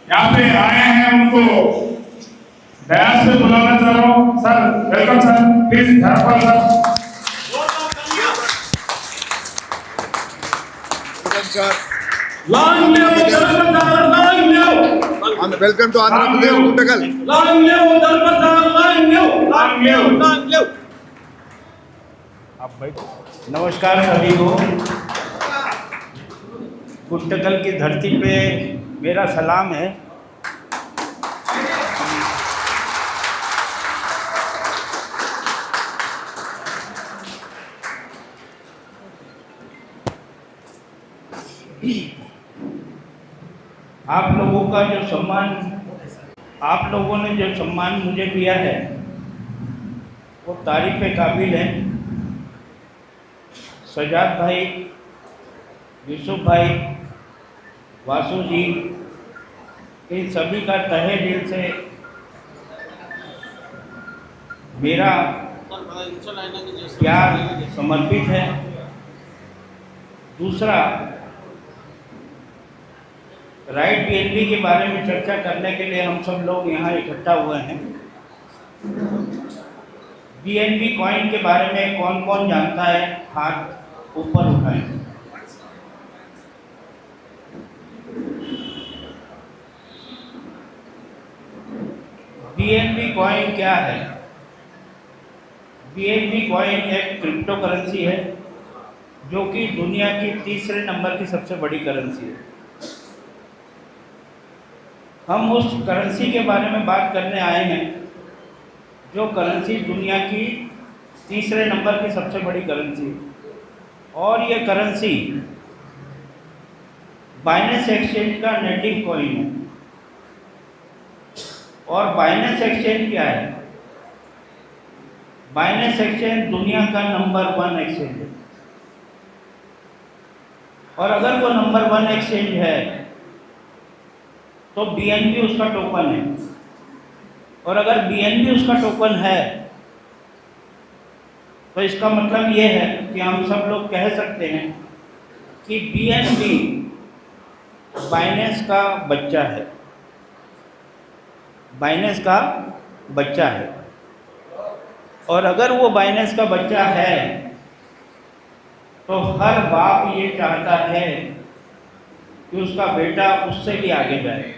यहाँ पे आए हैं उनको डयास पे बुलाना चाह रहा हूँ। Sir welcome sir, please Dharpal sir. Long live Dharmadhar, long live. Welcome to Andhra Pradesh, Guntakal. Long live Dharmadhar, long live, long live, long live. नमस्कार सभी को। गुंटकल की धरती पे मेरा सलाम है। आप लोगों का जो सम्मान, आप लोगों ने जो सम्मान मुझे दिया है वो तारीफ के काबिल है। सजाद भाई, यूसुफ भाई, वासु जी, इन सभी का तहे दिल से मेरा प्यार समर्पित है। दूसरा, राइट बीएनबी के बारे में चर्चा करने के लिए हम सब लोग यहाँ इकट्ठा हुए हैं। बीएनबी कॉइन के बारे में कौन कौन जानता है, हाथ ऊपर उठाएं। बीएनबी कॉइन क्या है? बीएनबी कॉइन एक क्रिप्टो करेंसी है जो कि दुनिया की तीसरे नंबर की सबसे बड़ी करेंसी है। हम उस करेंसी के बारे में बात करने आए हैं जो करेंसी दुनिया की तीसरे नंबर की सबसे बड़ी करेंसी है। और ये करेंसी बाइनेंस एक्सचेंज का नेटिव कॉइन है। और बाइनेंस एक्सचेंज क्या है? बाइनेंस एक्सचेंज दुनिया का नंबर 1 एक्सचेंज है। और अगर वो नंबर 1 एक्सचेंज है तो बीएनबी उसका टोकन है। और अगर बीएनबी उसका टोकन है तो इसका मतलब ये है कि हम सब लोग कह सकते हैं कि बीएनबी बाइनेंस का बच्चा है। बाइनेंस का बच्चा है। और अगर वो बाइनेंस का बच्चा है तो हर बाप ये चाहता है कि उसका बेटा उससे भी आगे जाए।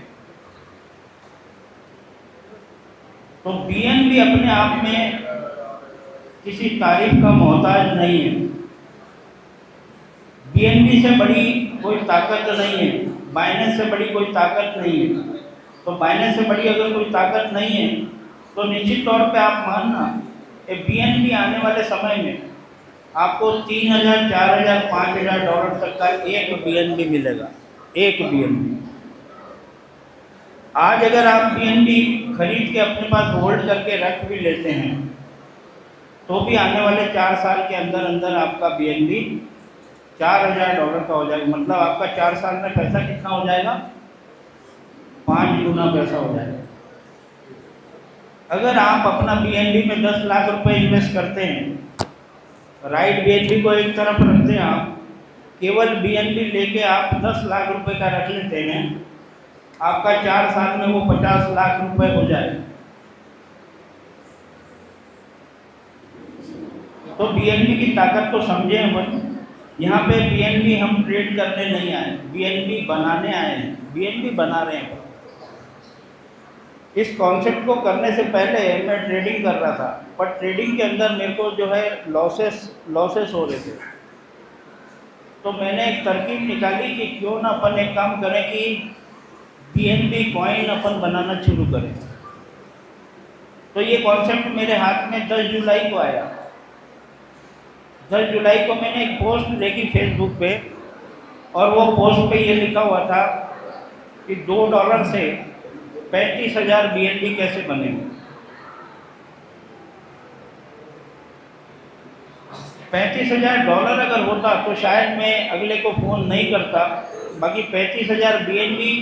तो बीएनबी अपने आप में किसी तारीफ का मोहताज नहीं है। बीएनबी से बड़ी कोई ताकत नहीं है, बाइनेंस से बड़ी कोई ताकत नहीं है। तो बाइनेंस से बड़ी अगर कोई ताकत नहीं है तो निश्चित तौर पे आप मानना कि बीएनबी आने वाले समय में आपको 3,000, 4,000, 5,000 डॉलर तक का एक बीएनबी मिलेगा। एक बीएनबी। आज अगर आप बीएनबी खरीद के अपने पास होल्ड करके रख भी लेते हैं तो भी आने वाले 4 साल के अंदर अंदर आपका बीएनबी 4,000 डॉलर का हो जाएगा। मतलब आपका 4 साल में पैसा कितना हो जाएगा? 5 गुना पैसा हो जाएगा। अगर आप अपना बीएनबी में 10 लाख रुपए इन्वेस्ट करते हैं, राइट बीएनबी को एक तरफ रखते हैं, आप केवल बीएनबी लेके आप 10 लाख रुपए का रख लेते हैं, आपका 4 साल में वो 50 लाख रुपए हो जाए। तो बीएनबी की ताकत को समझे हम। यहाँ पे बीएनबी हम ट्रेड करने नहीं आए, बीएनबी बनाने आए हैं। बीएनबी बना रहे हैं। इस कॉन्सेप्ट को करने से पहले मैं ट्रेडिंग कर रहा था, पर ट्रेडिंग के अंदर मेरे को जो है लॉसेस हो रहे थे। तो मैंने एक तरकीब निकाली कि क्यों ना अपन एक काम करें कि बीएनबी कॉइन अपन बनाना शुरू करें। तो ये कॉन्सेप्ट मेरे हाथ में 10 जुलाई को आया। 10 जुलाई को मैंने एक पोस्ट देखी फेसबुक पे, और वो पोस्ट पे ये लिखा हुआ था कि $2 से 35,000 बीएनबी कैसे बनेंगे। 35,000 डॉलर अगर होता तो शायद मैं अगले को फ़ोन नहीं करता। बाकी 35,000 बीएनबी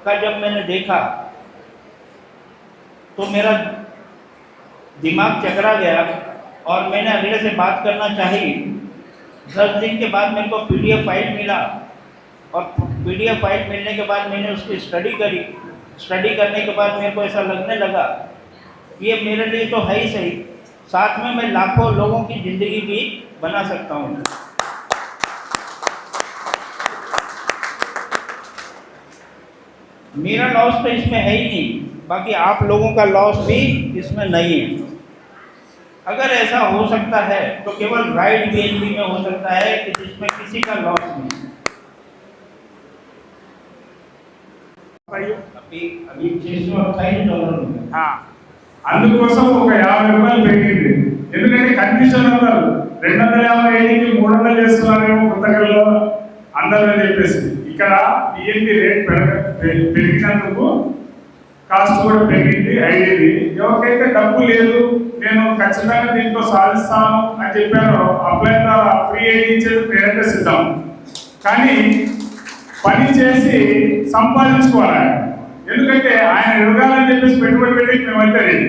का जब मैंने देखा तो मेरा दिमाग चकरा गया और मैंने अगले से बात करना चाहिए। 10 दिन के बाद मेरे को पीडीएफ फाइल मिला और पीडीएफ फाइल मिलने के बाद मैंने उसकी स्टडी करी स्टडी करने के बाद मेरे को ऐसा लगने लगा ये मेरे लिए तो है ही सही, साथ में मैं लाखों लोगों की ज़िंदगी भी बना सकता हूँ। मेरा लॉस तो इसमें है ही नहीं, बाकी आप लोगों का लॉस भी इसमें नहीं है। अगर ऐसा हो सकता है तो केवल राइट बीएनबी में हो सकता है कि जिसमें किसी का लॉस नहीं। अभी अभी $628 అందుకోసం ఒక ₹50 పెరిగింది. ఎందుకంటే కన్ఫ్యూజన్ ఉన్నారు, 250 300 చేస్తున్నారేమో పుస్తకాల్లో అందరూ అని చెప్పేసి. ఇక్కడ బిఎన్పి రేట్ పెరిగినందుకు కాస్ట్ కూడా పెరిగింది. ఐడిది ఎవరికైతే డబ్బు లేదు నేను ఖచ్చితంగా దీంట్లో సాధిస్తాను అని చెప్పారో అప్లై ద్వారా ఫ్రీ ఐడి ఇచ్చేది పేరెంట్ సిద్ధం. కానీ పని చేసి సంపాదించుకోవాలి. ఎందుకంటే ఆయన ఎదగాలని చెప్పేసి పెట్టుబడి పెట్టి మేమైతే రెడీ,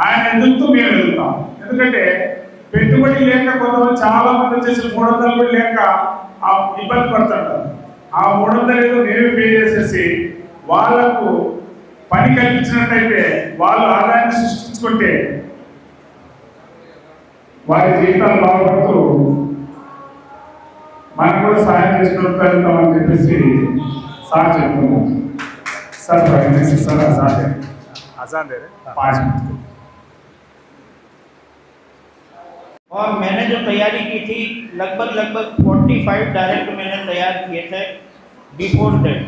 ఆయన ఎదుగుతూ మేము ఎదుగుతాం. ఎందుకంటే పెట్టుబడి లేక కొంతమంది చాలా మంది వచ్చేసి 300 కూడా లేక ఇబ్బంది పడుతుంటారు. ఆ 300 ఏదో నేనే పే చేసేసి వాళ్ళకు పని కల్పించినట్టయితే వాళ్ళు ఆదాయాన్ని సృష్టించుకుంటే వారి జీవితాలు బాగుపడుతూ మనం కూడా సహాయం చేసుకుంటూ వెళ్తామని చెప్పేసి సార్ చెప్తున్నాం. सर सर आसान दे रहे 5 मिनट। और मैंने जो तैयारी की थी लगभग 45 डायरेक्ट मैंने तैयार किए थे बिफोर डेट।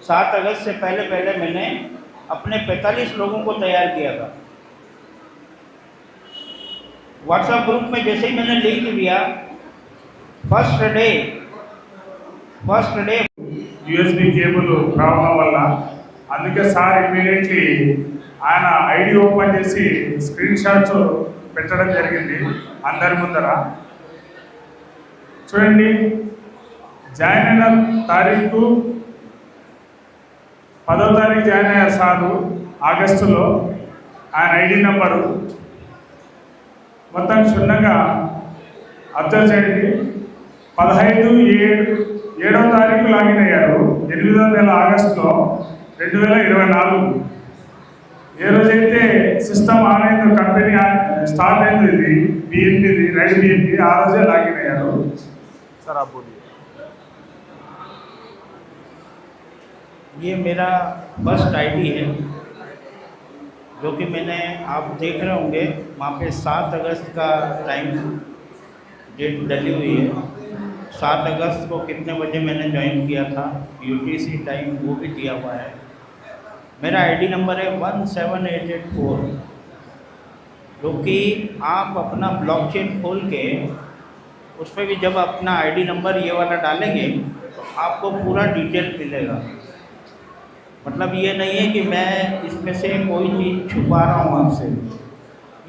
7 अगस्त से पहले मैंने अपने 45 लोगों को तैयार किया था। व्हाट्सएप ग्रुप में जैसे ही मैंने लिंक दिया first day USB cable problem వల్ల అందుకే సార్ ఇమ్మీడియట్లీ ఆయన ఐడి ఓపెన్ చేసి స్క్రీన్ షాట్స్ పెట్టడం జరిగింది అందరి ముందర. చూడండి, జాయిన్ అయిన తారీఖు 10వ తారీఖు జాయిన్ అయ్యారు సారు ఆగస్టులో. ఆయన ఐడి నెంబరు మొత్తం క్షుణ్ణంగా అబ్జర్వ్ చేయండి. 7వ తారీఖు లాగిన్ అయ్యారు 8వ నెల ఆగస్టులో 2024. ఏ రోజైతే సిస్టమ్ ఆన్ అయిందో, కంపెనీ స్టార్ట్ అయింది ఇది బిఎన్పిది రైట్ బిఎన్పి, ఆ రోజే లాగిన్ అయ్యారు. सर आप बोलिए। ये मेरा फर्स्ट आईडी है जो कि मैंने, आप देख रहे होंगे वहाँ पे 7 अगस्त का टाइम डेट डली हुई है। 7 अगस्त को कितने बजे मैंने ज्वाइन किया था, यूटीसी टाइम वो भी दिया हुआ है। मेरा आईडी नंबर है 17884, जो कि आप अपना ब्लॉकचेन खोल के उस पर भी जब अपना आईडी नंबर ये वाला डालेंगे तो आपको पूरा डिटेल मिलेगा। मतलब ये नहीं है कि मैं इसमें से कोई चीज़ छुपा रहा हूँ आपसे,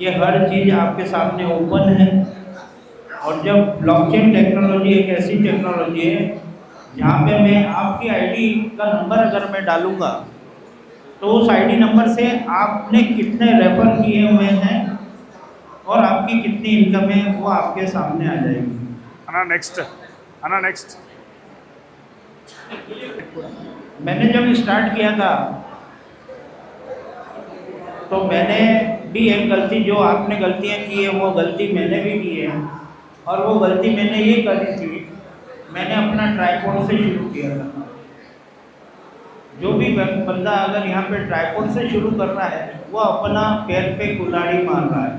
ये हर चीज़ आपके सामने ओपन है। और जब ब्लॉकचेन टेक्नोलॉजी एक ऐसी टेक्नोलॉजी है जहाँ पे मैं आपकी आईडी का नंबर अगर मैं डालूँगा तो उस आईडी नंबर से आपने कितने रेफर किए हुए हैं और आपकी कितनी इनकम है वो आपके सामने आ जाएगी। नेक्स्ट मैंने जब स्टार्ट किया था तो मैंने भी एक गलती, जो आपने गलतियाँ की है वो गलती मैंने भी की है। और वो गलती मैंने ये करी थी, मैंने अपना ट्राइपॉड से शुरू किया था। जो भी बंदा अगर यहाँ पे ट्राइपॉड से शुरू कर रहा है वो अपना पैर पे कुल्हाड़ी मार रहा है,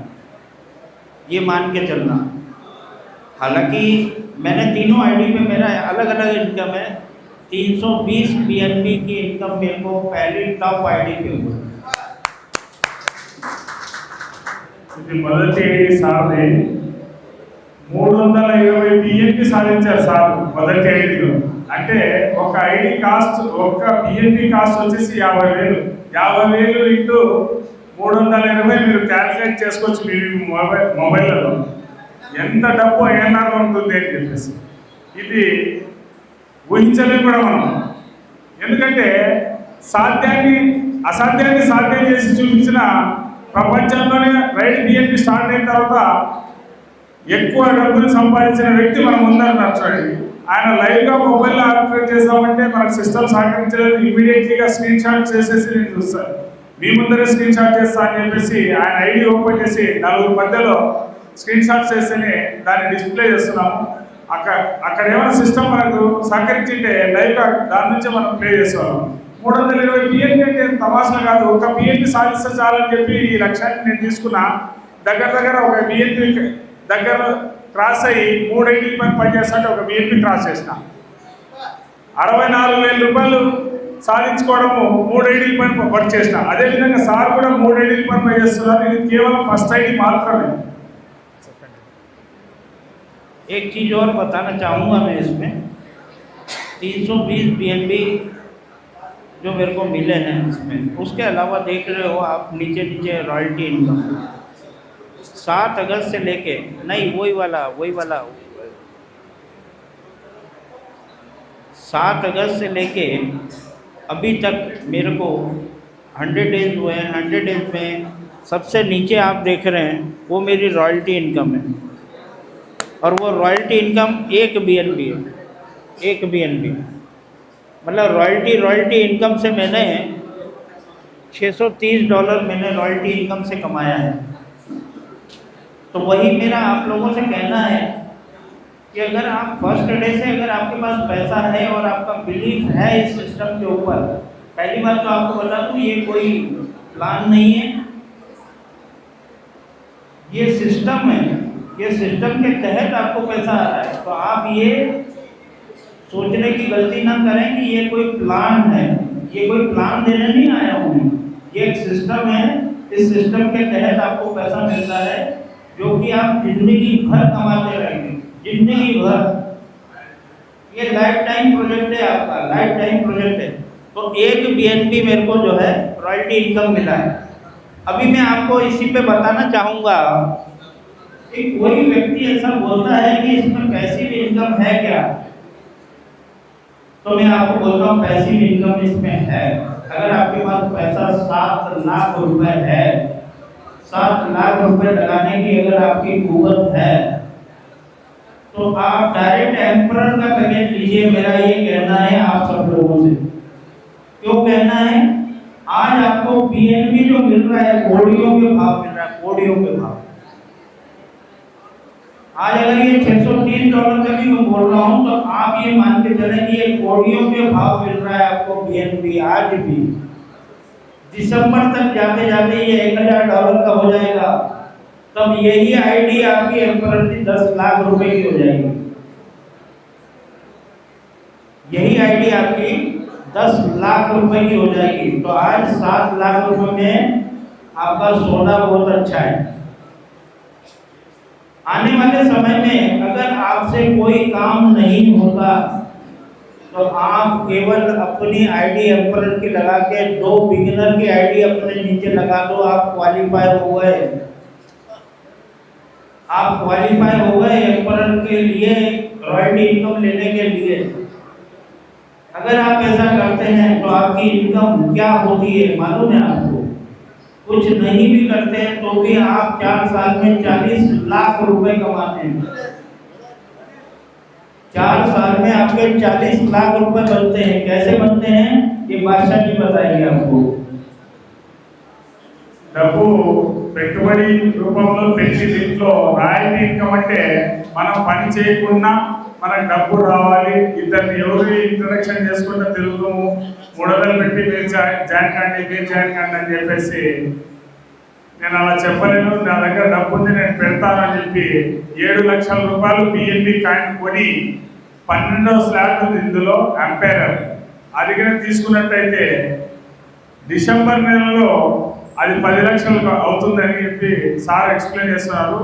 ये मान के चलना। हालांकि मैंने तीनों आईडी पे मेरा अलग अलग इनकम है। 320 बीएनबी की इनकम मेरे को पहली टॉप आईडी पे हुई। మొదటి ఐడి సార్ది 320 బిఎన్పి సాధించారు సార్ మొదటి ఐడిలో. అంటే ఒక ఐడి కాస్ట్, ఒక బిఎన్పి కాస్ట్ వచ్చేసి 50,000. 50,000 ఇంటూ 320 మీరు క్యాల్కులేట్ చేసుకోవచ్చు మీ మొబైల్లో ఎంత డబ్బు ఏనాలో ఉంటుంది అని చెప్పేసి. ఇది ఊహించలేము కూడా మనం. ఎందుకంటే అసాధ్యాన్ని సాధ్యం చేసి చూపించిన ప్రపంచంలోనే రైట్ బిఎన్పి స్టార్ట్ అయిన తర్వాత ఎక్కువ డబ్బులు సంపాదించిన వ్యక్తి మనం ఉందన్నారు చూడండి. ఆయన లైవ్గా మొబైల్లో ఆపరేట్ చేద్దామంటే మనకు సిస్టమ్ సహకరించలేదు. ఇమీడియట్లీగా స్క్రీన్ షాట్ చేసేసి నేను చూస్తాను, మీ ముందరే స్క్రీన్ షాట్ చేస్తా అని చెప్పేసి ఆయన ఐడి ఓపెన్ చేసి 4 మధ్యలో స్క్రీన్ షాట్ చేస్తేనే దాన్ని డిస్ప్లే చేస్తున్నాము. అక్కడ ఏమైనా సిస్టమ్ మనకు సహకరించింటే లైవ్గా దాని నుంచి మనం ప్లే చేస్తున్నాం. 320 పిఎన్పి అంటే తమాషా కాదు. ఒక పిఎన్పి సాధిస్తే చాలని చెప్పి ఈ లక్ష్యాన్ని నేను తీసుకున్నా. దగ్గర ఒక బిఎన్పి దగ్గర క్రాస్ అయ్యి 3 ఐడీల పైన పనిచేస్తుంటే ఒక బిఎన్పి క్రాస్ చేసిన 64,000 రూపాయలు సాధించుకోవడము 3 ఐడీల పైన వర్క్ చేసిన. అదేవిధంగా సార్ కూడా 3 ఐడీల పైన పని చేస్తున్నారు. ఇది కేవలం ఫస్ట్ ఐడి మాత్రమే. एक चीज़ और बताना चाहूँगा मैं इसमें, 320 बीएनबी जो मेरे को मिले हैं इसमें, उसके अलावा देख रहे हो आप नीचे रॉयल्टी इनकम 7 अगस्त से लेके, नहीं वही वाला 7 अगस्त से लेके अभी तक मेरे को 100 डेज हुए हैं। 100 डेज में सबसे नीचे आप देख रहे हैं वो मेरी रॉयल्टी इनकम है, और वो रॉयल्टी इनकम 1 BNB है। 1 BNB मतलब रॉयल्टी इनकम से मैंने $630 मैंने रॉयल्टी इनकम से कमाया है। तो वही मेरा आप लोगों से कहना है कि अगर आप फर्स्ट डे से अगर आपके पास पैसा है और आपका बिलीफ है इस सिस्टम के ऊपर, पहली बात तो आपको बता दूँ ये कोई प्लान नहीं है, ये सिस्टम है। ये सिस्टम के तहत आपको पैसा आ रहा है। तो आप ये सोचने की गलती ना करें कि ये कोई प्लान है। ये कोई प्लान देने नहीं आया हूँ, ये एक सिस्टम है। इस सिस्टम के तहत आपको पैसा मिलता है जो कि आप जिंदगी भर कमाते रहेंगे, जिंदगी भर। ये लाइफ टाइम प्रोजेक्ट है आपका, लाइफ टाइम प्रोजेक्ट है। तो 1 BNB मेरे को जो है रॉयल्टी इनकम मिला है। अभी मैं आपको इसी पे बताना चाहूँगा कि कोई व्यक्ति ऐसा बोलता है कि इसमें पैसिव इनकम है क्या, तो मैं आपको बोलता हूँ पैसिव इनकम इसमें है। अगर आपके पास पैसा 7 लाख रुपए है, 7 लाख रुपए लगाने की अगर आपकी कुव्वत है, तो आप डायरेक्ट एम्परर का पैकेज लीजिए। मेरा ये कहना है आप सब लोगों से। क्यों कहना है? आज आपको बीएनबी जो मिल रहा है कोडियों के भाव मिल रहा है, कोडियों के भाव। आज अगर ये $630 का भी मैं बोल रहा हूँ तो आप ये मान के चलें कि ये कोडियों के भाव मिल रहा है आपको बीएनबी आज भी। दिसंबर तक जाते जाते ये $1,000 का हो जाएगा, तब यही आईडी आपकी एम्परर की 10 लाख रुपए की हो जाएगी। यही आईडी आपकी 10 लाख रुपए की हो जाएगी। तो आज 7 लाख रुपए में आपका सौदा बहुत अच्छा है। आने वाले समय में अगर आपसे कोई काम नहीं होता तो आप केवल अपनी आईडी एम्परर की लगा के 2 बिगिनर की आईडी अपने नीचे लगा दो, आप क्वालिफाई हो गए। आप क्वालिफाई हो गए एम्परर के लिए, रॉयल्टी इनकम लेने के लिए। अगर आप ऐसा करते हैं तो आपकी इनकम क्या होती है मालूम है आपको? कुछ नहीं भी करते हैं तो भी आप 4 साल में 40 लाख रुपए कमाते हैं। 4 साल में आपके 40 लाख रुपए बनते हैं। कैसे बनते हैं ये बादशाह जी बताएंगे आपको। డబ్బు పెట్టుబడి రూపంలో పెంచి దీంట్లో రాయల్టీ ఇన్కమ్ అంటే మనం పని చేయకుండా మనకు డబ్బు రావాలి, ఇద్దరిని ఎవరు ఇంట్రడక్షన్ చేసుకుంటే తిరుగుతాము, 300 పెట్టి మీరు జాయిన్ కండి, మీరు జాయిన్ కండి అని చెప్పేసి నేను అలా చెప్పలేను. నా దగ్గర డబ్బు ఉంది నేను పెడతానని చెప్పి 7 లక్షల రూపాయలు బిఎన్బి కాయిన్ కొని 12వ స్లాబ్ ఉంది ఇందులో అంపైరర్. అది కనుక తీసుకున్నట్టయితే డిసెంబర్ నెలలో అది 10 లక్షలు అవుతుందని చెప్పి సార్ ఎక్స్ప్లెయిన్ చేస్తున్నారు.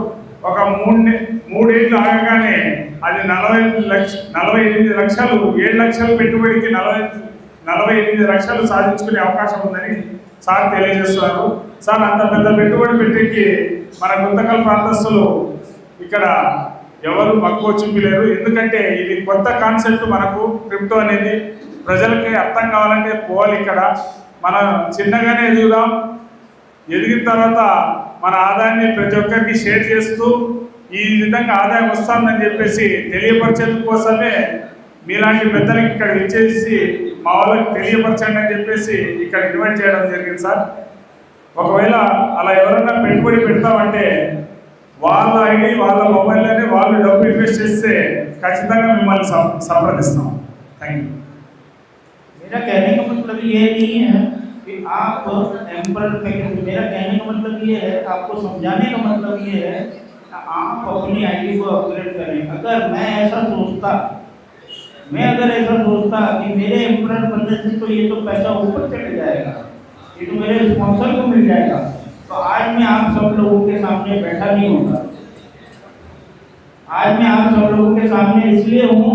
ఒక 3 ఏళ్ళు ఆగగానే అది 48 లక్షలు, 7 లక్షల పెట్టుబడికి 48 లక్షలు సాధించుకునే అవకాశం ఉందని సార్ తెలియజేస్తున్నారు. సార్ అంత పెద్ద పెట్టుబడి పెట్టేకి మన గుంతకల్ ప్రాంతస్తులు ఇక్కడ ఎవరు మక్కువ చూపలేరు. ఎందుకంటే ఇది కొత్త కాన్సెప్ట్. మనకు క్రిప్టో అనేది ప్రజలకి అర్థం కావాలంటే పోవాలి. ఇక్కడ మనం చిన్నగానే ఎదుగుదాం, ఎదిగిన తర్వాత మన ఆదాయాన్ని ప్రతి ఒక్కరికి షేర్ చేస్తూ ఈ విధంగా ఆదాయం వస్తుందని చెప్పేసి తెలియపరిచేందుకు కోసమే మీలాంటి పెద్దలకి ఇక్కడ ఇచ్చేసి మా వాళ్ళకి తెలియపరచండి అని చెప్పేసి ఇక్కడ ఇన్వైట్ చేయడం జరిగింది సార్. ఒకవేళ అలా ఎవరైనా పెట్టుబడి పెడతామంటే వాళ్ళ ఐడి వాళ్ళ మొబైల్లోనే వాళ్ళు డబ్బు ఇన్వెస్ట్ చేస్తే ఖచ్చితంగా మిమ్మల్ని సంప్రదిస్తాం. Thank you. मेरा कहने का मतलब ये नहीं है कि आप टेम्परल पैकेज, मेरा कहने का मतलब ये है, आपको समझाने का मतलब ये है कि आप अपनी आईडी को अपग्रेड करें. अगर मैं ऐसा सोचता कि मेरे एम्प्लॉयर बनने से तो ये तो पैसा ऊपर चले जाएगा, ये तो मेरे स्पॉन्सर को मिल जाएगा, तो आज मैं आप सब लोगों के सामने बैठा नहीं होता. आज मैं आप सब लोगों के सामने इसलिए हूँ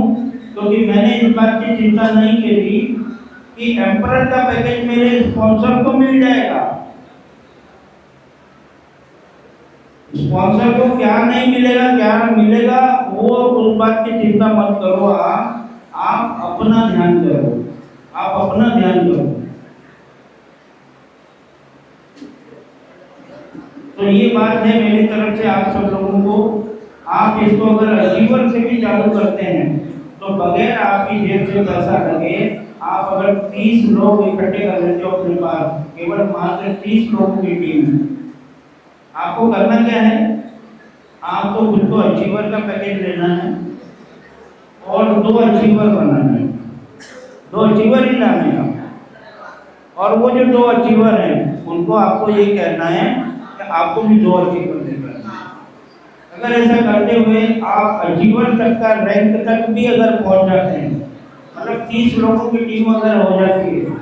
क्योंकि मैंने इस बात की चिंता नहीं करी कि एम्परर का पैकेज मेरे स्पॉन्सर को मिल जाएगा. स्पॉन्सर को क्या नहीं मिलेगा, क्या मिलेगा, वो उस बात की चिंता मत करो. आप अपना ध्यान करो, आप अपना ध्यान करो. तो ये बात है मेरी तरफ से आप सब लोगों को. आप इसको अगर अचीवर से भी चालू करते हैं तो बगैर आपकी जेब से पैसा लगे, आप अगर 30 लोग इकट्ठे कर लेते हो अपने पास, केवल मात्र 30 लोगों की टीम, आपको करना क्या है, आपको खुद को अचीवर का पैकेज लेना है और 2 अचीवर बनाना है. 2 अचीवर ही लाने हैं. और वो जो 2 अचीवर हैं उनको आपको ये कहना है कि आपको भी 2 अचीवर देना है. अगर ऐसा करते हुए आप अचीवर तक का रैंक तक भी अगर पहुंच जाते हैं, मतलब 30 लोगों की टीम अगर हो जाती है,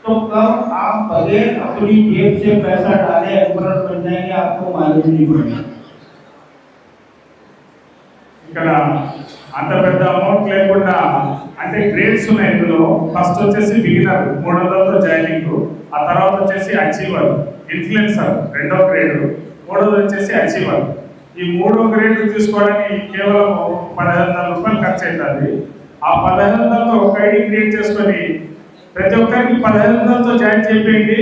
तो कब आप बगैर अपनी जेब से पैसा डाले एम्परर बन जाएंगे, आपको मालूम नहीं पड़ेगा. ఇక్కడ అంత పెద్ద అమౌంట్ లేకుండా అంటే గ్రేడ్స్ ఉన్నాయి. ఇందులో ఫస్ట్ వచ్చేసి బిగినర్ 300తో జాయినింగ్, ఆ తర్వాత వచ్చేసి అచీవర్, ఇన్ఫ్లుయెన్సర్ 2వ గ్రేడ్, 3వది వచ్చేసి అచీవర్. ఈ 3వ గ్రేడ్ తీసుకోవడానికి కేవలం 1500 రూపాయలు ఖర్చు అవుతుంది. ఆ 1500తో ఒక ఐడి క్రియేట్ చేసుకొని ప్రతి ఒక్కరికి 1500తో జాయిన్ చేయండి.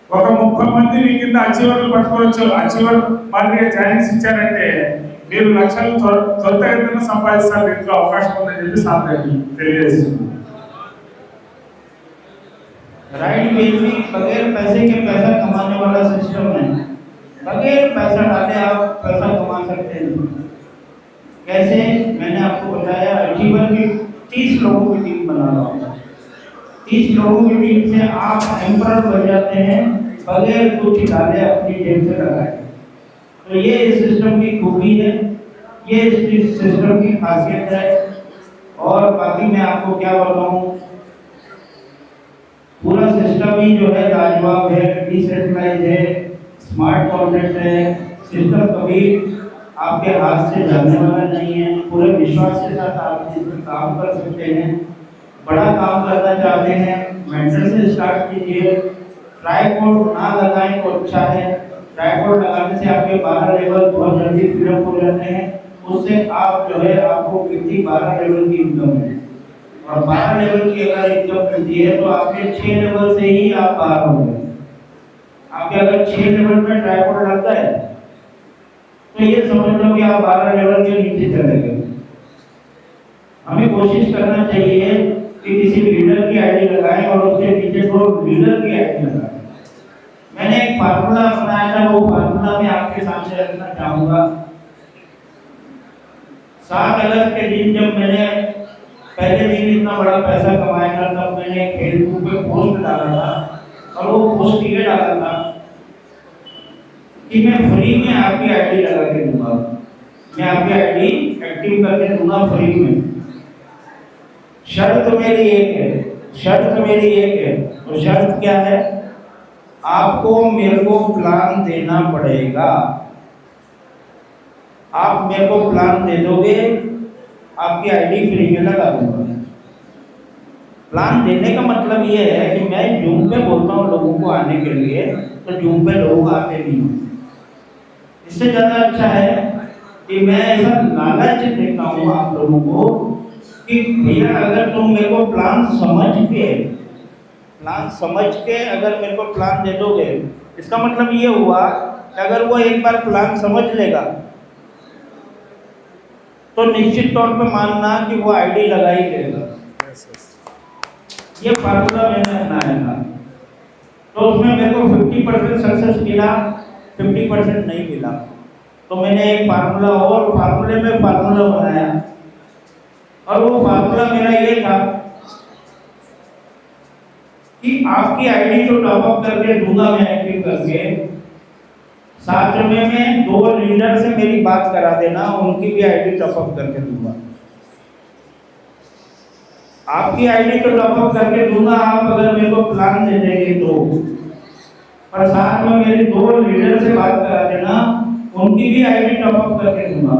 ఒక 30 మంది మీ కింద అచీవర్లు పట్టుకోవచ్చు. అచీవర్ మాదిరిగా జాయినింగ్స్ ఇచ్చారంటే మీరు లక్షలు త్వరితగతిన సంపాదిస్తారు. దీంట్లో అవకాశం ఉందని చెప్పి సాధ్యం తెలియజేస్తుంది. राइट पेज भी बगैर पैसे के पैसा कमाने वाला सिस्टम है. बगैर पैसा डाले आप पैसा कमा सकते हैं. कैसे, मैंने आपको बताया. अचीवर की 30 लोगों की टीम बना रहा हूँ. 30 लोगों की टीम से आप एम्परर बन जाते हैं बगैर कुछ डाले, अपनी जेब से लगाए. तो ये इस सिस्टम की खूबी है, ये इस सिस्टम की खासियत है. और बाकी मैं आपको क्या बताऊँ, पूरा सिस्टम ही जो है लाजवाब है, डिसेंट्रलाइज है, स्मार्ट कॉन्ट्रैक्ट है. सिस्टम कभी आपके हाथ से जाने वाला नहीं है. पूरे विश्वास के साथ आप इसमें काम कर सकते हैं. बड़ा काम करना चाहते हैं, मेंटर से स्टार्ट कीजिए. ट्राइपॉड ना लगाएं तो अच्छा है. ट्राइपॉड लगाने से आपके 12 लेवल बहुत जल्दी फिलअप हो जाते हैं. उससे आप जो है आपको कितनी 12 लेवल की इनकम है. और 12 लेवल की अगर इनकम मिलती है तो आपके 6 लेवल से ही आप बाहर होंगे. आपके अगर 6 लेवल में ट्राइपॉड लगता है तो ये समझ लो कि आप 12 लेवल के नीचे चले गए. हमें कोशिश करना चाहिए कि किसी लीडर की आईडी लगाएं और उसके नीचे 2 लीडर की आईडी लगाएं. मैंने एक फार्मूला बनाया था, वो फार्मूला मैं आपके सामने रखना चाहूँगा. 7 अगस्त के दिन जब मैंने पहले दिन इतना बड़ा पैसा कमाया था, तब मैंने फेसबुक पे पोस्ट डाला था. और वो पोस्ट ये डाला था कि मैं फ्री में आपकी आईडी लगा के दूंगा, मैं आपकी आईडी एक्टिव करके दूंगा फ्री में. शर्त मेरी एक है, और शर्त क्या है, आपको मेरे को प्लान देना पड़ेगा. आप मेरे को प्लान दे दोगे, आपकी आईडी फ्री में लगा दूंगा. प्लान देने का मतलब ये है कि मैं जूम पे बोलता हूँ लोगों को आने के लिए, तो जूम पे लोग आते नहीं. इससे ज़्यादा अच्छा है कि मैं ऐसा लालच देता हूँ आप लोगों को कि भैया अगर तुम मेरे को प्लान समझ के अगर मेरे को प्लान दे दोगे, इसका मतलब ये हुआ कि अगर वो एक बार प्लान समझ लेगा तो निश्चित तौर पे मानना कि वो आईडी लगा ही लेगा। ये फार्मूला मैंने अपनाया था, तो उसमें मेरे को 50% सक्सेस मिला, 50% नहीं मिला। तो मैंने एक फार्मूला और फार्मूले में फार्मूला बनाया, और वो फार्मूला मेरा ये था कि आपकी आईडी तो टॉपअप करके दूंगा मैं एक्टिव करके, साथ में मैं 2 लीडर से मेरी बात करा देना, उनकी भी आईडी टॉपअप करके दूंगा। आपकी आईडी तो टॉपअप करके दूंगा आप अगर मेरे को प्लान दे देंगे तो, और साथ में मेरे 2 लीडर से बात करा देना, उनकी भी आईडी टॉपअप करके दूंगा।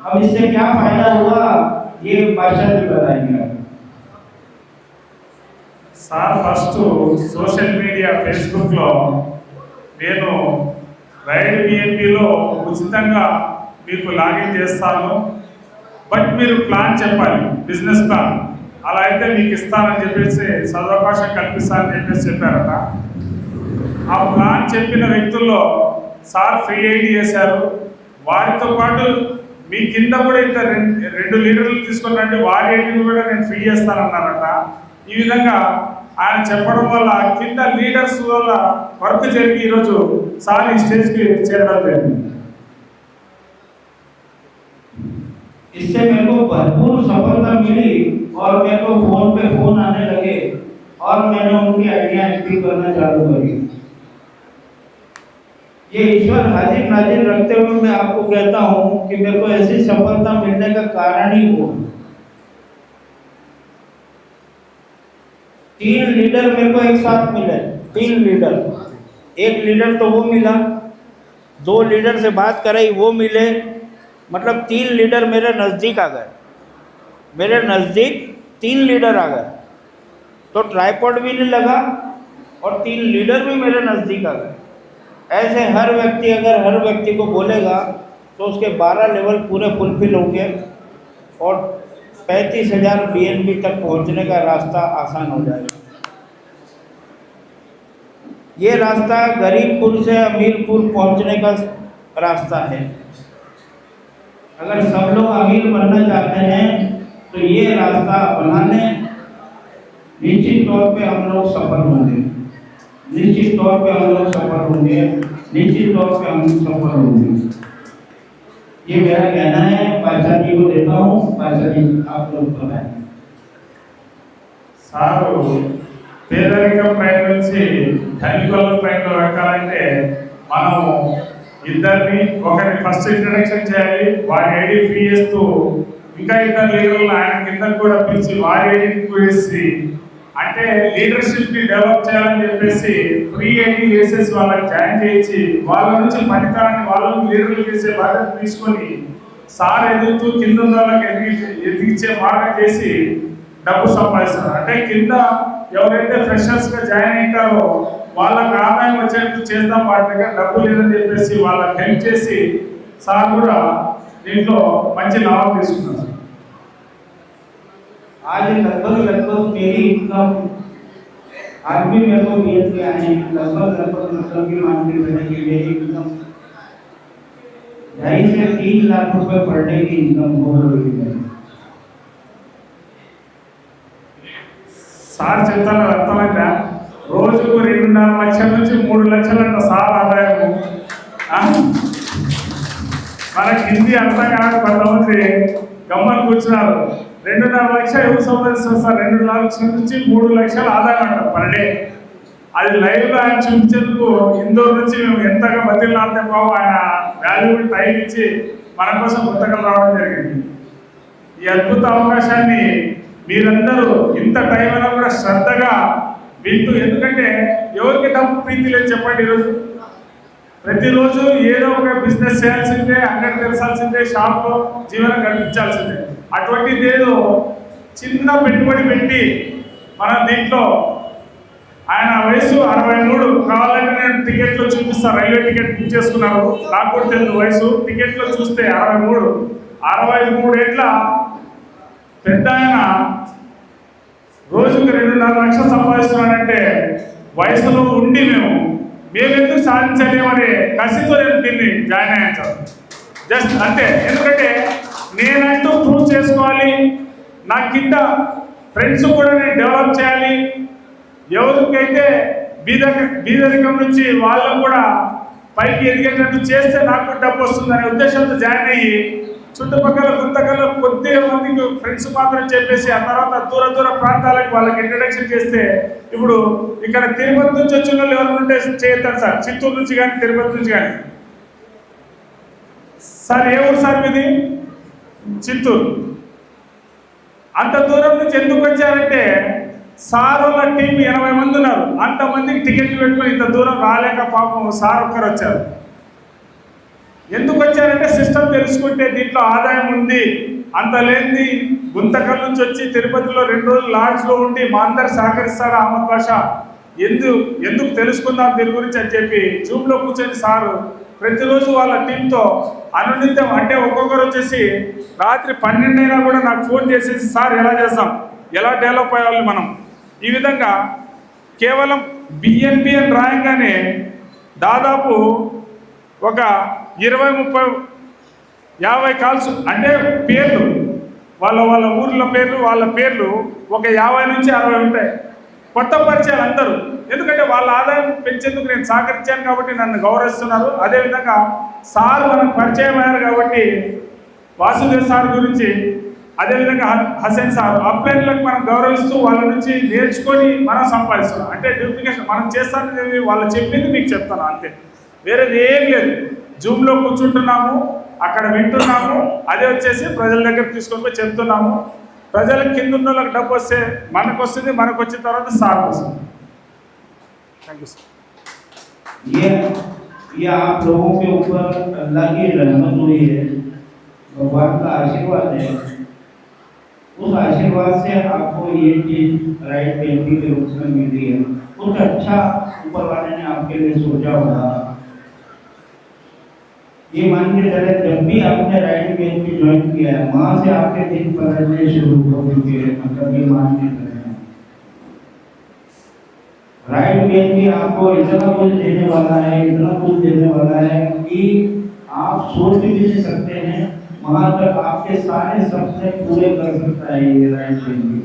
अब इससे क्या फायदा हुआ ये बादशाह जी बताएंगे। సార్ ఫస్ట్ సోషల్ మీడియా ఫేస్బుక్లో నేను రైడ్ బిఎన్పిలో ఉచితంగా మీకు లాగిన్ చేస్తాను, బట్ మీరు ప్లాన్ చెప్పాలి, బిజినెస్ ప్లాన్, అలా అయితే మీకు ఇస్తానని చెప్పేసి సదవకాశం కల్పిస్తానని చెప్పేసి చెప్పారట. ఆ ప్లాన్ చెప్పిన వ్యక్తుల్లో సార్ ఫ్రీ ఐడి చేశారు. వారితో పాటు మీ కింద కూడా ఇంత 2 లీడర్లు తీసుకుని రండి, వారి ఐడిని కూడా నేను ఫ్రీ చేస్తానన్నారట. ఈ విధంగా ఆయన చెప్పడం వల్ల కింద లీడర్స్ వల్ల వర్క్ జరిగి ఈరోజు సార్ ఈ స్టేజ్కి చేరడం జరిగింది. इससे मेरे को भरपूर सफलता मिली और मेरे को फोन पे फोन आने लगे और मैंने उनकी आइडिया एक्टिव करना चालू करी। ये ईश्वर हाजिर नाजिर रखते हुए मैं आपको कहता हूँ कि मेरे को ऐसी सफलता मिलने का कारण ही वो। 3 लीडर मेरे को एक साथ मिले, 3 लीडर, एक लीडर तो वो मिला, 2 लीडर से बात कराई वो मिले, मतलब 3 लीडर मेरे नज़दीक आ गए, मेरे नज़दीक 3 लीडर आ गए। तो ट्राइपॉड भी नहीं लगा और 3 लीडर भी मेरे नज़दीक आ गए। ऐसे हर व्यक्ति अगर हर व्यक्ति को बोलेगा तो उसके 12 लेवल पूरे फुलफिल होंगे और 35,000 BNB तक पहुंचने का रास्ता आसान हो जाएगा। ये रास्ता गरीबपुर से अमीरपुर पहुंचने का रास्ता है। अगर सब लोग अमीर बनना चाहते हैं तो ये रास्ता बनाने निश्चित तौर पे हम लोग सफल होंगे, निश्चित तौर पे हम लोग सफल होंगे, निश्चित तौर पे हम सफल होंगे। ये मेरा कहना है, बादशाह जी को देता हूँ। बादशाह जी आप लोग बताएं। సారు పేదరికం పైన నుంచి ధనికుల పైన వెక్కాలంటే మనం ఇద్దరిని, ఒకరిని ఫస్ట్ ఇంట్రడక్షన్ చేయాలి, వారి ఐడి ఫ్రీ చేస్తూ ఇంకా 2 లీడర్లు ఆయన కింద కూడా పిలిచి వారి ఐడిని వేసి, అంటే లీడర్షిప్ని డెవలప్ చేయాలని చెప్పేసి ఫ్రీ ఐడి వేసేసి వాళ్ళకి జాయిన్ చేయించి వాళ్ళ నుంచి పనితనాన్ని వాళ్ళని లీడర్లు చేసే బాధ్యత తీసుకొని సార్ ఎదుగుతూ కింద ఉన్న వాళ్ళకి ఎదిగించే మార్గం చేసి డబ్బు సంపాదిస్తున్నారు. అంటే కింద ఎవరైతే ఫ్రెషర్స్గా జాయిన్ అయ్యారో వాళ్ళకి ఆదాయం వచ్చేట్టు చేద్దాం, వాటి దగ్గర డబ్బు లేదని చెప్పేసి వాళ్ళకి హెల్ప్ చేసి సార్ కూడా దీంట్లో మంచి లాభం తీసుకున్నారు. आज लगभग मेरी इनकम आज भी मेरे को BNP आए हैं, लगभग मतलब की मान के चले कि मेरी इनकम 2.5 से 3 लाख रुपए पर डे की इनकम हो रही है। సార్ చెప్తాను అర్థమైందా? రోజుకు 2.5 లక్షల నుంచి 3 లక్షలంట సార్ ఆదాయము. మనకి హిందీ అర్థం కాక కొంతమంది గమ్మని కూర్చున్నారు. 2.5 లక్షలు ఎవరు సంపాదిస్తారు సార్? 2 లక్షల నుంచి 3 లక్షలు ఆదాయం అంట పర్ డే. అది లైవ్లో ఆయన చూపించేందుకు ఇందోర్ నుంచి మేము ఎంతగా బతిలాడితే బాబు ఆయన వాల్యూబుల్ టైం ఇచ్చి మన కోసం కొత్తగా రావడం జరిగింది. ఈ అద్భుత అవకాశాన్ని మీరందరూ ఇంత టైం అయినా కూడా శ్రద్ధగా వింటూ, ఎందుకంటే ఎవరికి డబ్బు ప్రీతి లేదు చెప్పండి? ఈరోజు ప్రతిరోజు ఏదో ఒక బిజినెస్ చేయాల్సిందే, అంగడి తెరచాల్సిందే, షాప్లో జీవనం గడిపించాల్సిందే. అటువంటిది ఏదో చిన్న పెట్టుబడి పెట్టి మనం దీంట్లో, ఆయన వయసు 63, కావాలంటే నేను టికెట్లో చూపిస్తాను, రైల్వే టికెట్ బుక్ చేసుకున్నారు, నాకు కూడా తెలుసు వయసు, టికెట్లో చూస్తే 63 ఏట్ల పెద్ద ఆయన రోజుకు 2.5 లక్షలు సంపాదిస్తున్నాడంటే వయసులో ఉండి మేమెందుకు సాధించలేమనే కసితో నేను దీన్ని జాయిన్ అయ్యాను సార్. జస్ట్ అంతే. ఎందుకంటే నేనంటూ ప్రూవ్ చేసుకోవాలి, నా కింద ఫ్రెండ్స్ కూడా నేను డెవలప్ చేయాలి, ఎవరికైతే బీదరికం నుంచి వాళ్ళకు కూడా పైకి ఎదిగేటట్టు చేస్తే నాకు డబ్బు వస్తుందనే ఉద్దేశంతో జాయిన్ అయ్యి చుట్టుపక్కల గుంతకల్లో కొద్దిగా మందికి ఫ్రెండ్స్ మాత్రం చెప్పేసి ఆ తర్వాత దూర ప్రాంతాలకు వాళ్ళకి ఇంట్రడక్షన్ చేస్తే ఇప్పుడు ఇక్కడ తిరుపతి నుంచి వచ్చిన వాళ్ళు ఎవరు ఉంటే చేయొద్దాం సార్, చిత్తూరు నుంచి కానీ తిరుపతి నుంచి కానీ. సార్ ఏ ఊరు సార్ మీది? చిత్తూరు. అంత దూరం నుంచి ఎందుకు వచ్చారంటే సార్ వాళ్ళ టీం 80 మంది ఉన్నారు, అంతమందికి టికెట్లు పెట్టుకొని ఇంత దూరం రాలేక పాపం సార్ ఒక్కరు వచ్చారు. ఎందుకు వచ్చారంటే సిస్టమ్ తెలుసుకుంటే దీంట్లో ఆదాయం ఉంది, అంత లేనిది గుంతకల్ నుంచి వచ్చి తిరుపతిలో 2 రోజులు లాడ్జ్లో ఉండి మా అందరు సహకరిస్తాడు అహ్మద్ బాషా, ఎందుకు తెలుసుకుందాం దీని గురించి అని చెప్పి జూమ్లో కూర్చొని సారు ప్రతిరోజు వాళ్ళ టీంతో అనునిత్యం అంటే ఒక్కొక్కరు వచ్చేసి రాత్రి 12 అయినా కూడా నాకు ఫోన్ చేసేసి సార్ ఎలా చేస్తాం, ఎలా డెవలప్ అయ్యాలి మనం. ఈ విధంగా కేవలం బిఎన్బి అని రాయంగానే దాదాపు ఒక 20, 30, 50 కాల్స్ అంటే పేర్లు వాళ్ళ ఊర్ల పేర్లు వాళ్ళ పేర్లు ఒక 50 నుంచి 60 ఉంటాయి. కొత్త పరిచయాలు అందరూ, ఎందుకంటే వాళ్ళ ఆదాయం పెంచేందుకు నేను సహకరించాను కాబట్టి నన్ను గౌరవిస్తున్నారు. అదేవిధంగా సార్ మనకు పరిచయం అయ్యారు కాబట్టి వాసుదేవ్ సార్ గురించి, అదేవిధంగా హసన్ సార్ అప్లైన్లకు మనం గౌరవిస్తూ వాళ్ళ నుంచి నేర్చుకొని మనం సంపాదిస్తున్నాం. అంటే డూప్లికేషన్ మనం చేస్తానని వాళ్ళు చెప్పింది మీకు చెప్తాను అంతే, వేరేది ఏం లేదు. జూమ్లో కూర్చుంటున్నాము, అక్కడ వింటున్నాము, అదే వచ్చేసి ప్రజల దగ్గర తీసుకొని పోయి చెప్తున్నాము. ప్రజలకు కింద ఉన్న వాళ్ళకి డబ్బు వస్తే మనకు వస్తుంది, మనకు వచ్చిన తర్వాత సార్ వస్తుంది. Thank you sir. ये आप लोगों के ऊपर अल्लाह की रहमत हुई है, भगवान का आशीर्वाद है। उस आशीर्वाद से आपको ये चीज राइट बेटी के रूप में मिली है। कुछ अच्छा ऊपर वाले ने आपके लिए सोचा होगा। ये मान के चले जब भी आपने राइट बेटी ज्वाइन किया है वहां से आपके दिन बदलने शुरू हो चुके हैं। मतलब ये मान के चले राइट बेटी आपको इतना कुछ देने वाला है, इतना कुछ देने वाला है कि आप सोच भी नहीं सकते हैं। वहां तक आपके सारे सपने पूरे कर सकता है ये राइट बेटी।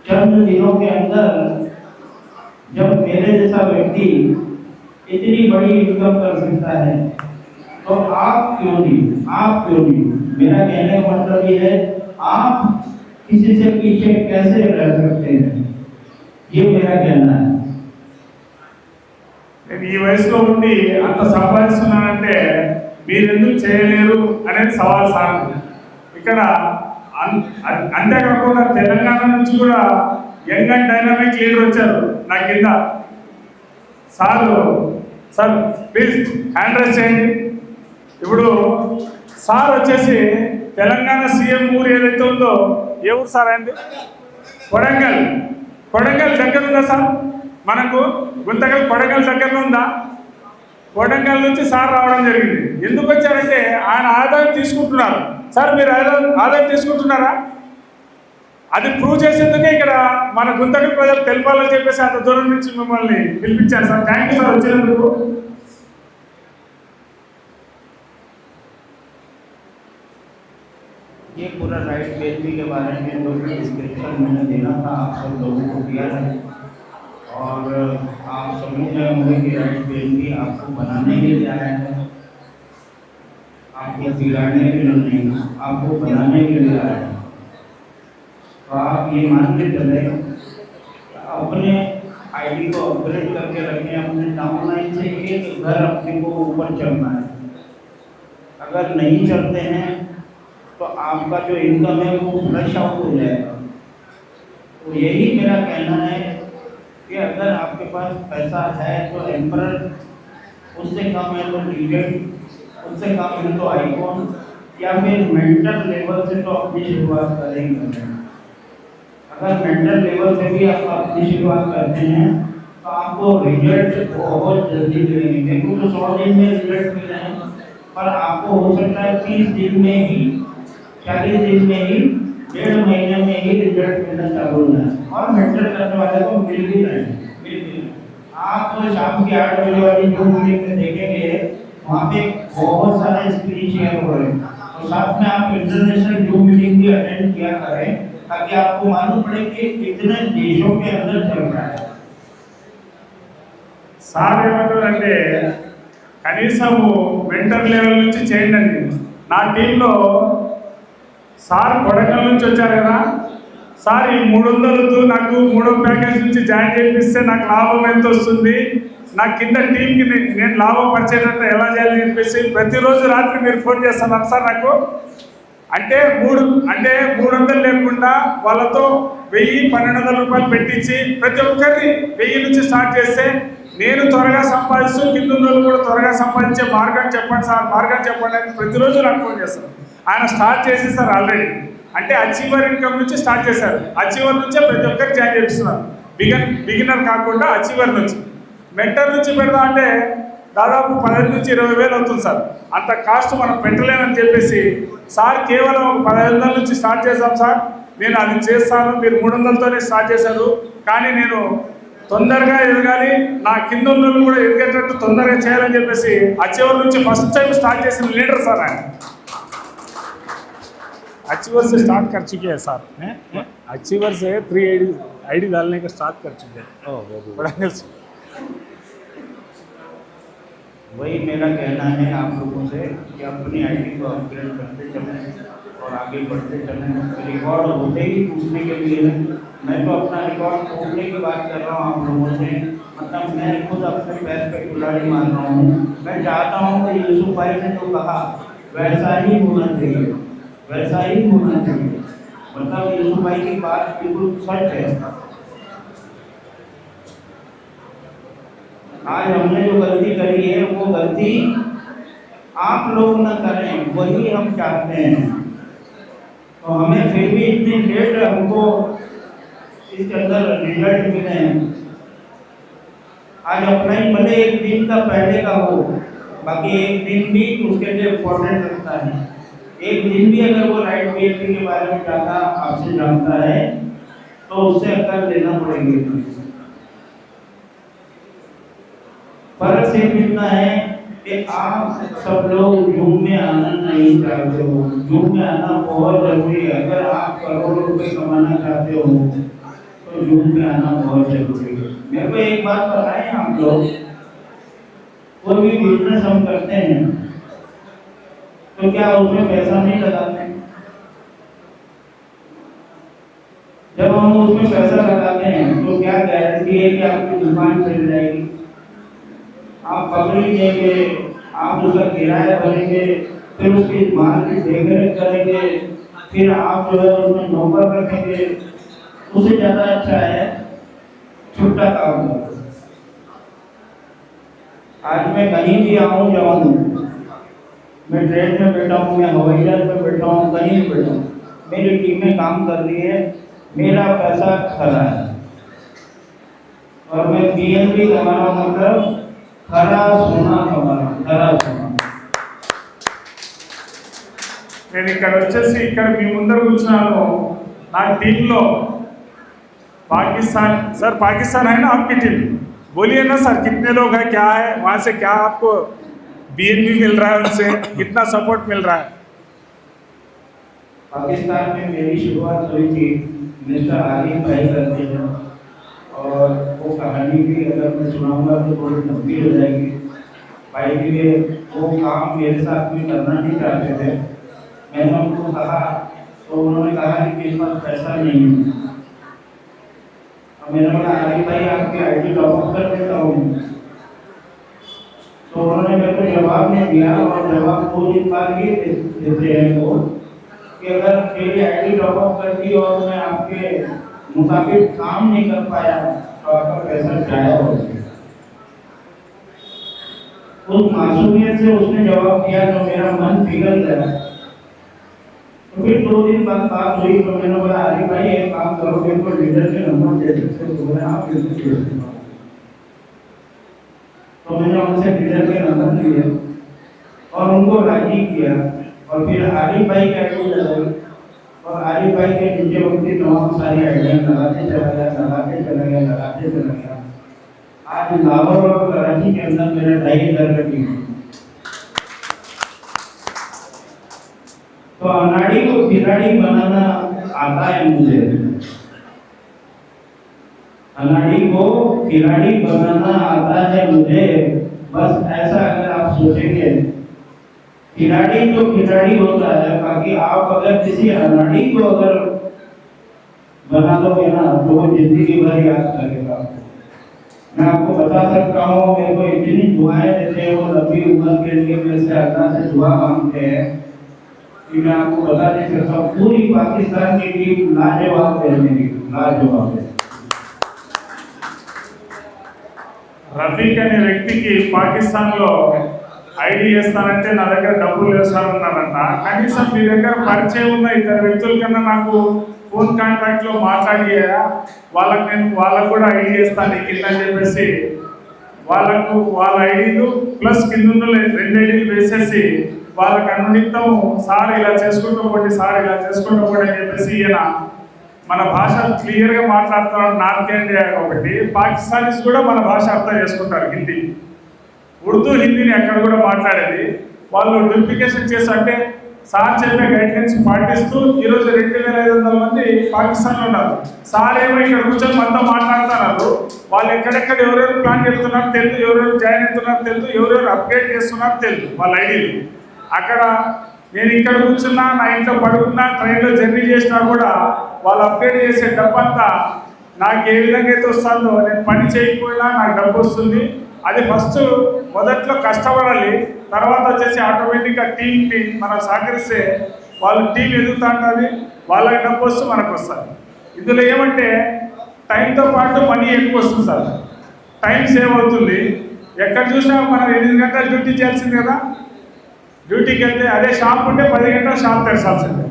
चंद दिनों के अंदर जब मेरे जैसा व्यक्ति इतनी बड़ी इनकम कर सकता है तो आप क्यों नहीं? मेरा कहने का मतलब ये है, आप किसी से पीछे कैसे रह सकते हैं, ये मेरा कहना है। నేను ఈ వయసులో ఉండి అంత సంపాదిస్తున్నానంటే మీరెందుకు చేయలేరు అనేది సవాల్ సార్. ఇక్కడ అంతేకాకుండా తెలంగాణ నుంచి కూడా యంగ్ అండ్ డైనామిక్ లీడర్ వచ్చారు నా కింద. సార్ ప్లీజ్ హ్యాండ్ రైజ్ చేయండి. ఇప్పుడు సార్ వచ్చేసి తెలంగాణ సీఎం ఊరు ఏదైతే ఉందో, ఏ ఊరు సార్ అయింది? కొడంగల్ దగ్గర ఉందా సార్? మనకు గుంతకల్ కొడంగల్ దగ్గరలో ఉందా? కొడంగల్ నుంచి సార్ రావడం జరిగింది. ఎందుకు వచ్చారంటే ఆయన ఆదాయం తీసుకుంటున్నారు. సార్ మీరు ఆదాయం తీసుకుంటున్నారా? అది ప్రూవ్ చేసేందుకే ఇక్కడ మన గుంతకల్ ప్రజలు తెలపాలని చెప్పేసి అంత దూరం నుంచి మిమ్మల్ని పిలిపించారు సార్. థ్యాంక్ యూ సార్ వచ్చినందుకు. ये पूरा राइट बेटी के बारे में जो डिस्क्रिप्शन मैंने देना था आप सब लोगों को दिया है और आप समझ गए होंगे कि राइट बेटी आपको बनाने के लिए आया है, आपको बिगाड़ने के लिए नहीं, आपको बनाने के लिए आया है। तो आप ये मान के चले अपने आईडी को अपग्रेड करके रखें, अपने डाउनलाइन से एक घर अपने को ऊपर चलना है। अगर नहीं चलते हैं तो आपका जो इनकम है वो फ्लश आउट हो जाएगा। तो यही मेरा कहना है कि अगर आपके पास पैसा है तो एम्परर, उससे कम है तो लीजेंड, उससे कम है तो आईकॉन, या फिर मेंटल लेवल से तो अपनी शुरुआत करेंगे। अगर मेंटल लेवल से भी आप अपनी शुरुआत करते हैं तो आपको रिजल्ट बहुत जल्दी मिलेंगे। क्योंकि 100 दिन में रिजल्ट मिल रहे हैं, पर आपको हो सकता है 30 दिन में ही, 40 दिन में ही, 1.5 महीने में ही रिजल्ट मिलना चालू हो जाए। और मेंटर करने वाले को मिल भी रहे हैं। आप तो शाम के 8 बजे वाली जो मीटिंग में देखेंगे वहाँ पे बहुत सारे स्क्रीन शेयर हो रहे हैं। तो तो साथ में आप इंटरनेशनल जूम मीटिंग भी अटेंड किया करें ताकि आपको मालूम पड़े कि कितने देशों के अंदर चल रहा है। సార్ ఏమంటారంటే కనీసము మెంటర్ లెవెల్ నుంచి చేయండి. నా టీంలో సార్ కొడంగల్ నుంచి వచ్చారు కదా, సార్ ఈ 300 నాకు 3వ ప్యాకేజ్ నుంచి జాయిన్ చేపిస్తే నాకు లాభం ఎంత వస్తుంది, నా కింద టీంకి నేను లాభం పరిచేటట్టు ఎలా చేయాలని చెప్పేసి ప్రతిరోజు రాత్రి మీరు ఫోన్ చేస్తున్నారు సార్ నాకు. అంటే 300 లేకుండా వాళ్ళతో 1000-1200 రూపాయలు పెట్టించి ప్రతి ఒక్కరిని 1000 నుంచి స్టార్ట్ చేస్తే నేను త్వరగా సంపాదిస్తూ కింద రోజులు కూడా త్వరగా సంపాదించే మార్గాన్ని చెప్పండి సార్, మార్గాన్ని చెప్పండి అని ప్రతిరోజు నాకు ఫోన్ చేస్తాను. ఆయన స్టార్ట్ చేసేసారు ఆల్రెడీ. అంటే అచీవర్ ఇన్కమ్ నుంచి స్టార్ట్ చేశారు. అచీవర్ నుంచే ప్రతి ఒక్కరికి జాయిన్ చేపిస్తున్నారు. బిగినర్ కాకుండా అచీవర్ నుంచి. మెంటర్ నుంచి పెడదాం అంటే దాదాపు 15 నుంచి 20 వేలు అవుతుంది సార్. అంత కాస్ట్ మనం పెట్టలేమని చెప్పేసి సార్ కేవలం ఒక 1500 నుంచి స్టార్ట్ చేద్దాం సార్, నేను అది చేస్తాను, మీరు 300తోనే స్టార్ట్ చేశారు, కానీ నేను తొందరగా ఎదగాలి, నా కింద ఉన్న కూడా ఎదిగేటట్టు తొందరగా చేయాలని చెప్పేసి అచీవర్ నుంచి ఫస్ట్ టైం స్టార్ట్ చేసిన లీడర్ సార్ ఆయన. अचीवर से स्टार्ट कर चुके हैं सर, अचीवर से 3 आईडी डालने का स्टार्ट कर चुके हैं। वही मेरा कहना है आप लोगों से कि अपनी आईडी को अपग्रेड करते चलें और आगे बढ़ते चलें। रिकॉर्ड होते ही टूटने के लिए मैं तो अपना रिकॉर्ड तोड़ने की बात कर रहा हूँ आप लोगों से। मतलब मैं खुद अपने पैर पे कुल्हाड़ी मार रहा हूँ। मैं चाहता हूँ कि यूसुफ भाई ने जो कहा वैसा ही होना चाहिए, वैसा ही होना चाहिए। मतलब यूसुफ भाई की बात बिल्कुल सच है। आज हमने जो गलती करी है वो गलती आप लोग न करें, वही हम चाहते हैं। तो हमें फिर भी इतनी लेट हमको इसके अंदर रिजल्ट मिले हैं। आज अपना ही भले एक दिन का पहले का हो, बाकी एक दिन भी उसके लिए इम्पोर्टेंट रखता है। एक दिन भी अगर वो राइट बीएसपी के बारे में ज़्यादा आपसे जानता है तो उससे अक्ल लेना पड़ेगी। फर्क सिर्फ इतना है कि आप सब लोग जूम में आना नहीं चाहते हो। जूम में आना बहुत जरूरी है। अगर आप करोड़ों रुपए कमाना चाहते हो तो जूम में आना बहुत जरूरी है। मेरे को एक बात बताएं आप लोग, कोई भी बिजनेस हम करते हैं तो क्या उसमें पैसा नहीं लगाते? जब हम उसमें पैसा लगाते हैं तो क्या गारंटी है कि आपकी दुकान चल जाएगी? आप पकड़ी देंगे, आप उसका किराया भरेंगे, फिर उसकी माल की देखरेख करेंगे, फिर आप जो है उसमें नौकर रखेंगे। उससे ज़्यादा अच्छा है छुट्टा काम करो। आज मैं कहीं भी आऊँ जाऊँ, मैं ट्रेन में बैठा हूँ, मैं हवाई जहाज में बैठा हूँ, कहीं भी बैठा हूँ, मेरी टीमें काम कर रही है, मेरा पैसा खरा है और मैं पीएनबी कमा रहा हूँ, मतलब खरा सोना कमा रहा हूँ, खरा सोना। నేను ఇక్కడ వచ్చేసి ఇక్కడ మీ ముందర కూర్చున్నాను. నా టీంలో पाकिस्तान सर, पाकिस्तान है ना आपकी टीम, बोलिए ना सर कितने लोग हैं, क्या है वहाँ से, क्या आपको बीएनबी मिल रहा है, उनसे कितना सपोर्ट मिल रहा है? पाकिस्तान में मेरी शुरुआत हुई थी मिस्टर आलिम भाई करते हैं और वो कहानी भी अगर मैं सुनाऊंगा तो थोड़ी लंबी हो जाएगी। भाई भी वो काम मेरे साथ भी करना नहीं चाहते थे। मैंने उनको कहा तो उन्होंने कहा कि मेरे पास पैसा नहीं है। मैंने बोला आलिम भाई आपकी आईडी लॉकअप कर देता हूँ। तो उन्होंने मेरे को जवाब नहीं दिया और जवाब 2 दिन बाद ही देते हैं वो कि अगर मेरी आईडी लॉकअप कर दी और मैं आपके मुताबिक काम नहीं कर पाया तो आपका पैसा जाया हो गया। उस मासूमियत से उसने जवाब दिया तो मेरा मन पिघल गया। तो फिर 2 दिन बाद बात हुई तो मैंने बोला आलिम भाई एक काम करो, मेरे को लीडर के नंबर दे सकते हो? तो बोला आप तो मैंने उनसे लीडर के नंबर लिए और उनको राजी किया और फिर आरिफ भाई का आईडी लगाई और आरिफ भाई के नीचे उनकी तमाम सारी आईडियाँ लगाते चला गया। आज लाहौर और कराची के अंदर मेरा 2500 का टीम। तो अनाड़ी को खिलाड़ी बनाना आता है मुझे, अनाड़ी को खिलाड़ी बनाना आता है मुझे। बस ऐसा अगर आप सोचेंगे, खिलाड़ी तो खिलाड़ी होता है, बाकी आप अगर किसी अनाड़ी को अगर बना दोगे ना तो वो जिंदगी भर याद करेगा। मैं आपको बता सकता हूँ, मेरे को इतनी दुआएं देते हैं वो लंबी उम्र के लिए, मेरे से अल्लाह से दुआ मांगते हैं कि मैं आपको बता नहीं सकता। पूरी पाकिस्तान की टीम लाजवाब है, मेरी लाजवाब है। రఫీక్ అనే వ్యక్తికి పాకిస్తాన్లో ఐడి చేస్తానంటే నా దగ్గర డబ్బులు వేస్తానన్నారంట. కనీసం మీ దగ్గర పరిచయం ఉన్న ఇద్దరు వ్యక్తుల కన్నా నాకు ఫోన్ కాంటాక్ట్లో మాట్లాడియా, వాళ్ళకు కూడా ఐడి చేస్తాను కింద అని చెప్పేసి వాళ్ళ ఐడీలు ప్లస్ కింద ఉన్న 2 ఐడీలు వేసేసి వాళ్ళకి అనునిత్యం సార్ ఇలా చేసుకుంటూ పోండి, సార్ ఇలా చేసుకుంటూ పోండి అని చెప్పేసి ఈయన మన భాష క్లియర్గా మాట్లాడుతున్నాడు. నార్త్ ఇండియా ఒకటి, పాకిస్తానీస్ కూడా మన భాష అర్థం చేసుకుంటారు, హిందీ, ఉర్దూ, హిందీని అక్కడ కూడా మాట్లాడేది. వాళ్ళు డూప్లికేషన్ చేసి అంటే సార్ చెప్పే గైడ్లైన్స్ పాటిస్తూ ఈరోజు 2500 మంది పాకిస్తాన్లో ఉన్నారు. సార్ ఏమో ఇక్కడ కూర్చొని మనతో మాట్లాడుతున్నారు. వాళ్ళు ఎక్కడెక్కడ ఎవరెవరు ప్లాన్ చేస్తున్నారు తెలుసు, ఎవరెవరు జాయిన్ అవుతున్నారు తెలుసు, ఎవరెవరు అప్డేట్ చేస్తున్నారు తెలుసు వాళ్ళ ఐడీలు. అక్కడ నేను ఇక్కడ కూర్చున్నా, నా ఇంట్లో పడుకున్నా, ట్రైన్లో జర్నీ చేసినా కూడా వాళ్ళు అప్డేట్ చేసే డబ్బు అంతా నాకు ఏ విధంగా అయితే వస్తుందో, నేను పని చేయకపోయినా నాకు డబ్బు వస్తుంది. అది ఫస్ట్ మొదట్లో కష్టపడాలి, తర్వాత వచ్చేసి ఆటోమేటిక్గా టీంకి మనం సహకరిస్తే వాళ్ళ టీం ఎదుగుతుంటుంది, వాళ్ళకి డబ్బు వస్తూ మనకు వస్తుంది. ఇందులో ఏమంటే టైంతో పాటు మనీ ఎక్కువ వస్తుంది సార్, టైం సేవ్ అవుతుంది. ఎక్కడ చూసినా మనం 8 గంటలు డ్యూటీ చేయాల్సింది కదా, డ్యూటీకి వెళ్తే అదే షాప్ ఉంటే 10 గంటలు షాప్ తెరచాల్సిందే.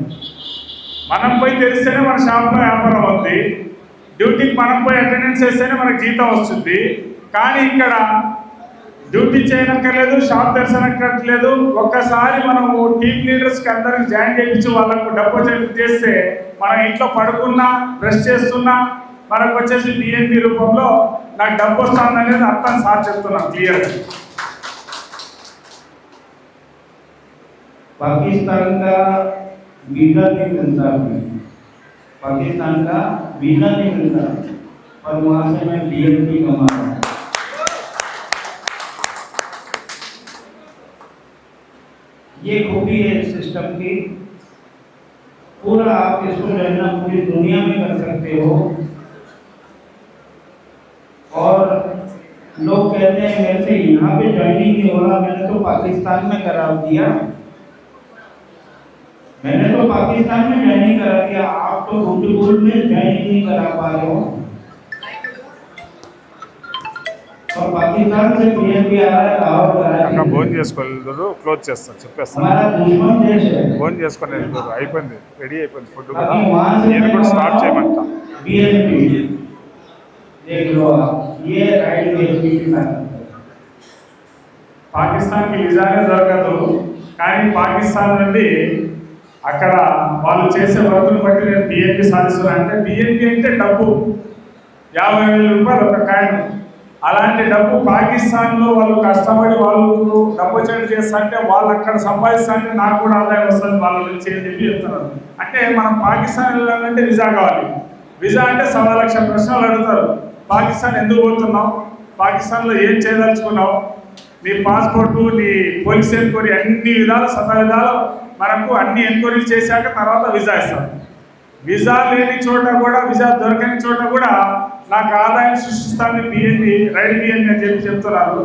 మనం పోయి తెరిస్తేనే మన షాప్లో వ్యాపారం అవుతుంది, డ్యూటీకి మనం పోయి అటెండెన్స్ చేస్తేనే మనకు జీతం వస్తుంది. కానీ ఇక్కడ డ్యూటీ చేయనక్కర్లేదు, షాప్ తెరచనక్కర్లేదు. ఒక్కసారి మనము టీమ్ లీడర్స్కి అందరికి జాయిన్ చేయించి వాళ్ళకు డబ్బు చేస్తే మనం ఇంట్లో పడుకున్నా, బ్రష్ చేస్తున్నా మనకు వచ్చేసి BNB రూపంలో నాకు డబ్బు వస్తుంది అనేది అర్థం సార్ చెప్తున్నాం క్లియర్గా. पाकिस्तान का वीज़ा नहीं मिलता हमें, पाकिस्तान का वीज़ा नहीं मिलता, और वहाँ से मैं BNB कमा रहा हूँ। ये खूबी है सिस्टम की, पूरा आप इसको रहना पूरी दुनिया में कर सकते हो। और लोग कहते हैं मेरे से यहाँ पे ज्वाइनिंग नहीं हो रहा, मैंने तो पाकिस्तान में करा दिया, मैंने तो पाकिस्तान में ज्वाइनिंग करा दिया, आप तो बुलबुल में ज्वाइनिंग नहीं करा पा रहे हो। और पाकिस्तान से BNB आ रहा है, लाहौर का है, ఫోన్ చేసుకోలేదు, క్లోజ్ చేస్తాను చెప్పేస్తాను. हमारा दुश्मन देश है। ఫోన్ చేసుకొని వెళ్ళిపోరు, అయిపోయింది, రెడీ అయిపోయింది ఫుడ్ కూడా. अभी वहाँ से నేను కూడా స్టార్ట్ చేయమంటా. BNB देख लो आप, ये राइट BNB की ताकत है। పాకిస్తాన్కి విజానే దొరకదు, కానీ పాకిస్తాన్ నుండి అక్కడ వాళ్ళు చేసే వర్కును బట్టి నేను BNB సాధిస్తున్నాను. అంటే BNB అంటే డబ్బు, 50,000 రూపాయలు ఒక కాయిన్. అలాంటి డబ్బు పాకిస్తాన్లో వాళ్ళు కష్టపడి వాళ్ళు డబ్బు వచ్చేట్టు చేస్తుంటే వాళ్ళు అక్కడ సంపాదిస్తుంటే నాకు కూడా ఆదాయం వస్తుంది వాళ్ళ నుంచి అని చెప్పి చెప్తున్నారు. అంటే మనం పాకిస్తాన్ వెళ్ళాలంటే వీసా కావాలి. వీసా అంటే 1,00,000 ప్రశ్నలు అడుగుతారు. పాకిస్తాన్ ఎందుకు పోతున్నావు, పాకిస్తాన్లో ఏం చేయదలుచుకున్నావు, నీ పాస్పోర్టు, నీ పోలీస్ ఎంక్వైరీ, అన్ని విధాలు 7 విధాలు మనకు అన్ని ఎంక్వైరీలు చేశాక తర్వాత వీసా ఇస్తారు. వీసా లేని చోట కూడా, వీసా దొరకని చోట కూడా నాకు ఆదాయం సృష్టిస్తాను BNB, రైట్ BNB అని చెప్పి చెప్తున్నారు.